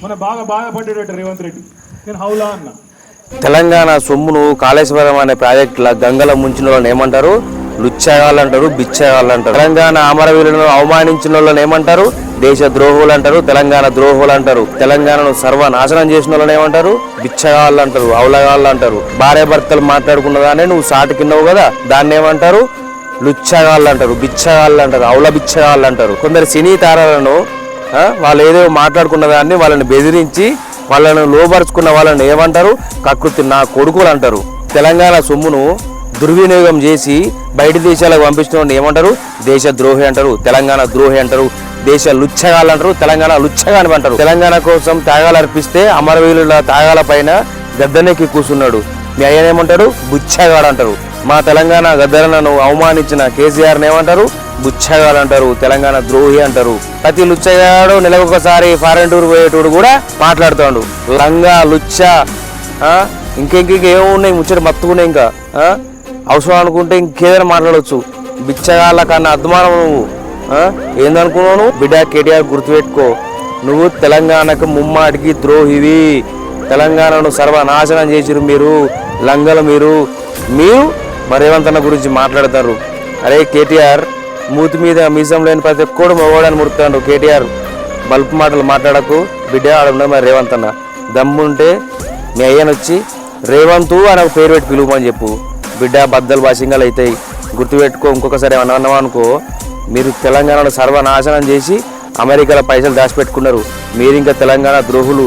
మన బాగా బాధపడ్డాడట రేవంత్ రెడ్డి. నేను హౌలా అన్న. తెలంగాణ సొమ్మును కాళేశ్వరం అనే ప్రాజెక్టుల గంగల ముంచిన వాళ్ళని ఏమంటారు? లుచ్చగాళ్ళు అంటారు, బిచ్చగాళ్ళు అంటారు. తెలంగాణ అమరవీరులను అవమానించిన వాళ్ళని ఏమంటారు? దేశ ద్రోహులు అంటారు, తెలంగాణ ద్రోహులు అంటారు. తెలంగాణను సర్వనాశనం చేసిన వాళ్ళని ఏమంటారు? బిచ్చగాళ్ళు అంటారు, అవులగాళ్ళు అంటారు. భార్య భర్తలు మాట్లాడుకున్నదానే నువ్వు సాటి కిన్నావు కదా, దాన్ని ఏమంటారు? లుచ్చగాళ్ళు అంటారు, బిచ్చగాళ్ళు అంటారు, అవుల బిచ్చగాళ్ళు అంటారు. కొందరు సినీ తారలను వాళ్ళు ఏదో మాట్లాడుకున్న దాన్ని వాళ్ళని బెదిరించి వాళ్ళను లోపరుచుకున్న వాళ్ళని ఏమంటారు? కకృతి నా కొడుకులు అంటారు. తెలంగాణ సొమ్మును దుర్వినియోగం చేసి బయట దేశాలకు పంపించడం ఏమంటారు? దేశ ద్రోహి అంటారు, తెలంగాణ ద్రోహి అంటారు, దేశ లుచ్చగాళ్ళు అంటారు, తెలంగాణ లుచ్చగాని అంటారు. తెలంగాణ కోసం త్యాగాలు అర్పిస్తే అమరవీరుల త్యాగాల పైన గద్దెనెక్కి కూర్చున్నాడు. మీ అయ్యనేమంటారు? బుచ్చగాడు అంటారు. మా తెలంగాణ గద్దెలను అవమానించిన కేసీఆర్ని ఏమంటారు? బుచ్చగాడు అంటారు, తెలంగాణ ద్రోహి అంటారు. ప్రతి లుచ్చగాడు నెలకొకసారి ఫారెన్ టూర్ పోయేటోడు కూడా మాట్లాడుతాడు. లంగా లుచ్చ ఇంకేమున్నాయి ముచ్చట మత్తుకున్నాయి. ఇంకా అవసరం అనుకుంటే ఇంకేదైనా మాట్లాడవచ్చు. బిచ్చగాళ్ళ కన్నా అద్మానం నువ్వు. ఏందనుకున్నావు బిడ్డ? కేటీఆర్ గుర్తుపెట్టుకో, నువ్వు తెలంగాణకు ముమ్మాటికి ద్రోహివి. తెలంగాణను సర్వనాశనం చేసిరు మీరు, లంగలు మీరు రేవంత్ అన్న గురించి మాట్లాడతారు. అరే కేటీఆర్, మూతి మీద మీసం లేని ప్రతి ఒక్కడు మగవాడని ముడుతాడు. కేటీఆర్ బల్పు మాటలు మాట్లాడకు బిడ్డ. ఆడున్నా మరి రేవంత్ అన్న దమ్ముంటే మీ అయ్యనొచ్చి రేవంతు అని ఒక పేరు పెట్టి పిలువమని చెప్పు బిడ్డ. బద్దలు భాషంగాలు అవుతాయి, గుర్తుపెట్టుకో. ఇంకొకసారి ఏమన్నా అన్నావా అనుకో, మీరు తెలంగాణను సర్వనాశనం చేసి అమెరికాలో పైసలు దాచిపెట్టుకున్నారు. మీరు ఇంకా తెలంగాణ ద్రోహులు.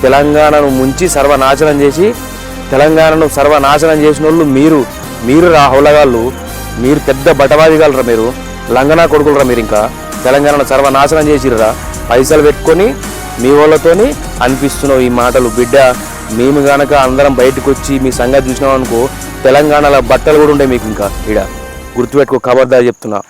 తెలంగాణను ముంచి సర్వనాశనం చేసి తెలంగాణను సర్వనాశనం చేసిన వాళ్ళు మీరు రాహులగాళ్ళు. మీరు పెద్ద బటవాదిగాలరా, మీరు లంగనా కొడుకులరా. మీరు ఇంకా తెలంగాణను సర్వనాశనం చేసిర్రా పైసలు పెట్టుకొని. మీ వాళ్ళతోని అనిపిస్తున్నావు ఈ మాటలు బిడ్డ. మేము కనుక అందరం బయటకు వచ్చి మీ సంగతి చూసినాం అనుకో, తెలంగాణలో బట్టలు కూడా ఉండే మీకు ఇంకా. ఈడ గుర్తుపెట్టుకో, ఖబర్దార్ చెప్తున్నా.